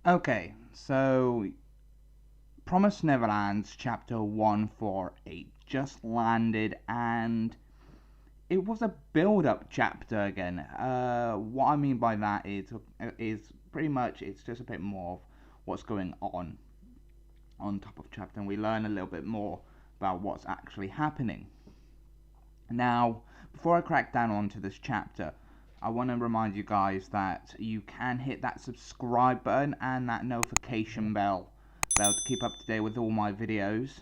Okay, so Promised Neverland's chapter 148 just landed, and it was a build-up chapter again. What I mean by that is pretty much it's just a bit more of what's going on top of chapter, and we learn a little bit more about what's actually happening. Now, before I crack down onto this chapter, I want to remind you guys that you can hit that subscribe button and that notification bell to keep up to date with all my videos,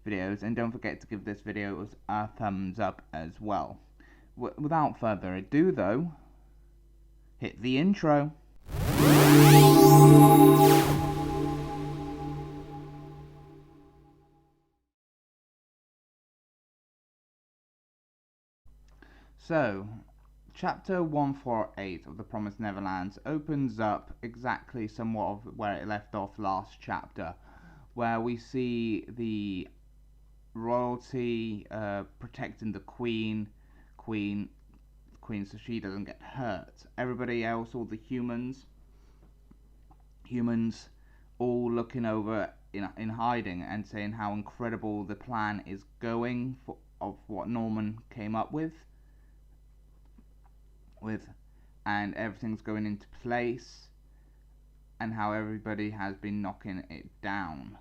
and don't forget to give this video a thumbs up as well. Without further ado though, hit the intro. So, chapter 148 of The Promised Neverlands opens up exactly somewhat of where it left off last chapter, where we see the royalty protecting the queen so she doesn't get hurt. Everybody else, all the humans all looking over in hiding and saying how incredible the plan is going of what Norman came up with, and everything's going into place, and how everybody has been knocking it down.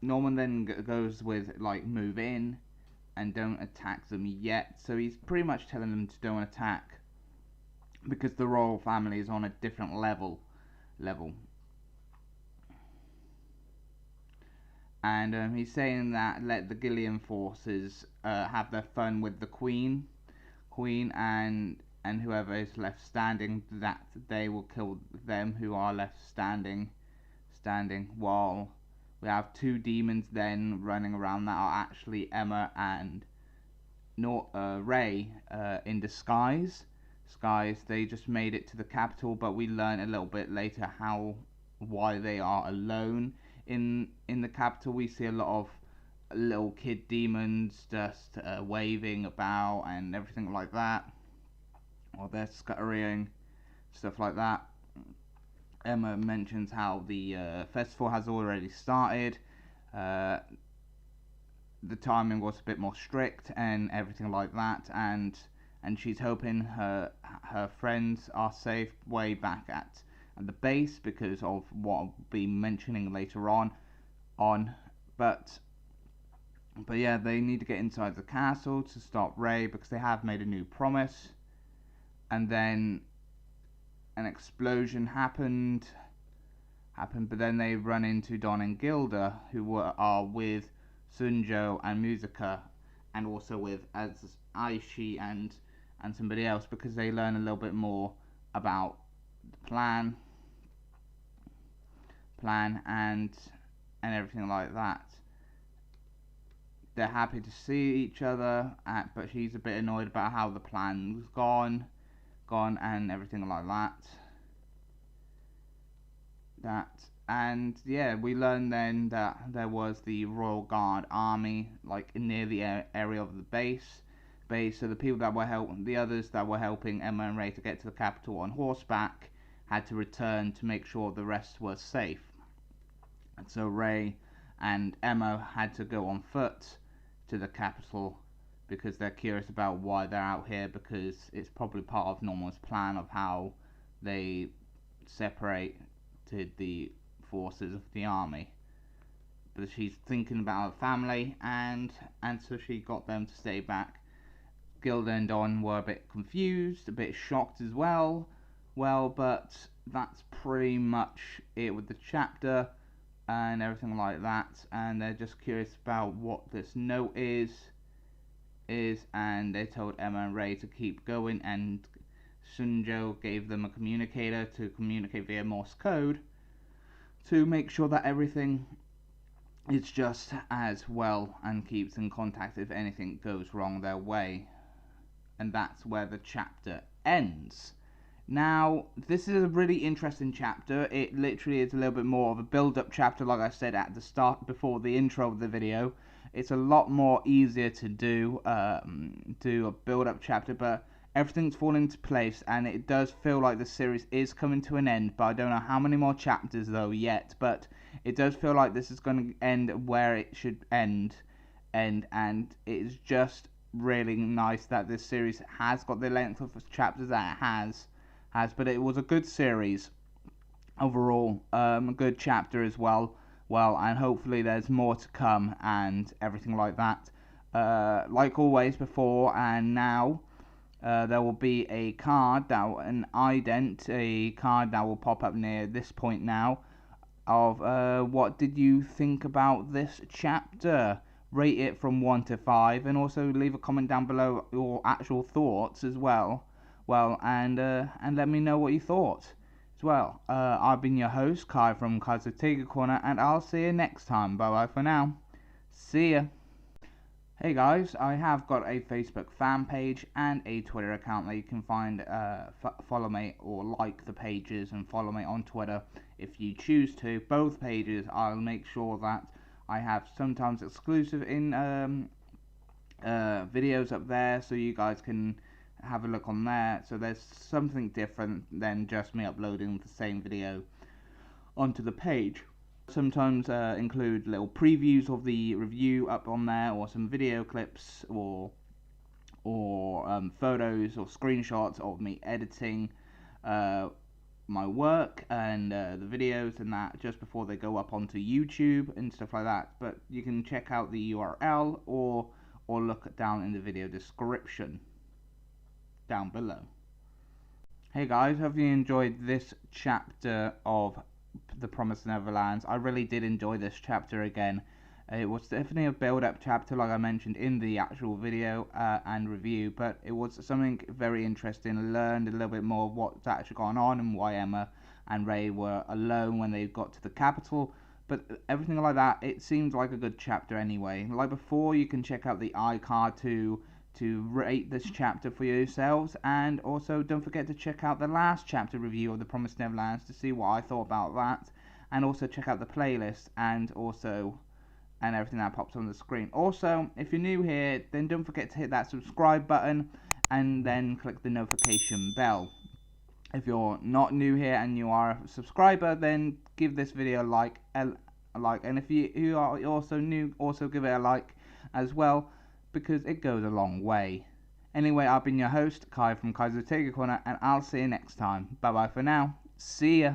Norman then goes with like, move in and don't attack them yet, so he's pretty much telling them to don't attack because the royal family is on a different level. And he's saying that let the Gillian forces have their fun with the queen and whoever is left standing, that they will kill them who are left standing, while we have two demons then running around that are actually Emma and Ray in disguise. They just made it to the capital, but we learn a little bit later why they are alone in the capital. We see a lot of little kid demons just waving about and everything like that, or they're scuttering, stuff like that. Emma mentions how the festival has already started. The timing was a bit more strict and everything like that, and she's hoping her friends are safe way back at the base because of what I'll be mentioning later on. But yeah, they need to get inside the castle to stop Ray because they have made a new promise. And then an explosion happened, but then they run into Don and Gilda, who are with Sunjo and Musica, and also with Aishi and somebody else, because they learn a little bit more about the plan and everything like that. They're happy to see each other, but she's a bit annoyed about how the plan's gone and everything like that. And yeah, we learn then that there was the Royal Guard army like near the area of the base. So the people that were the others that were helping Emma and Ray to get to the capital on horseback had to return to make sure the rest were safe. And so Ray and Emma had to go on foot to the capital because they're curious about why they're out here, because it's probably part of Norman's plan of how they separated the forces of the army. But she's thinking about her family, and so she got them to stay back. Gilda and Don were a bit confused, a bit shocked as well, but that's pretty much it with the chapter and everything like that, and they're just curious about what this note is, and they told Emma and Ray to keep going, and Sunjo gave them a communicator to communicate via Morse code to make sure that everything is just as well and keeps in contact if anything goes wrong their way. And that's where the chapter ends. Now, this is a really interesting chapter. It literally is a little bit more of a build-up chapter, like I said at the start, before the intro of the video. It's a lot more easier to do a build-up chapter, but everything's falling into place, and it does feel like the series is coming to an end, but I don't know how many more chapters though yet, but it does feel like this is going to end where it should end, and it's just really nice that this series has got the length of chapters that it has, but it was a good series overall, a good chapter as well, and hopefully there's more to come and everything like that. Like always before and now, there will be a card, an ident, a card that will pop up near this point now, of what did you think about this chapter. Rate it from 1 to 5, and also leave a comment down below your actual thoughts as well. And let me know what you thought as well. I've been your host, Kai from Kai's Tiger Corner, and I'll see you next time. Bye bye for now. See ya. Hey guys, I have got a Facebook fan page and a Twitter account that you can find, follow me or like the pages and follow me on Twitter if you choose to. Both pages, I'll make sure that I have sometimes exclusive in videos up there, so you guys can have a look on there. So there's something different than just me uploading the same video onto the page. Sometimes include little previews of the review up on there, or some video clips, or photos or screenshots of me editing my work and the videos and that just before they go up onto YouTube and stuff like that. But you can check out the URL or look down in the video description down below. Hey guys, hope you enjoyed this chapter of The Promised Neverlands. I really did enjoy this chapter again. It was definitely a build-up chapter, like I mentioned in the actual video and review, but it was something very interesting. I learned a little bit more of what's actually gone on and why Emma and Ray were alone when they got to the capital. But everything like that, it seems like a good chapter anyway. Like before, you can check out the iCard to rate this chapter for yourselves, and also don't forget to check out the last chapter review of The Promised Neverlands to see what I thought about that, and also check out the playlist and everything that pops on the screen. Also, if you're new here, then don't forget to hit that subscribe button and then click the notification bell. If you're not new here and you are a subscriber, then give this video a like, and if you are also new, also give it a like as well, because it goes a long way. Anyway, I've been your host, Kai from Kai's Tiger Corner, and I'll see you next time. Bye bye for now. See ya.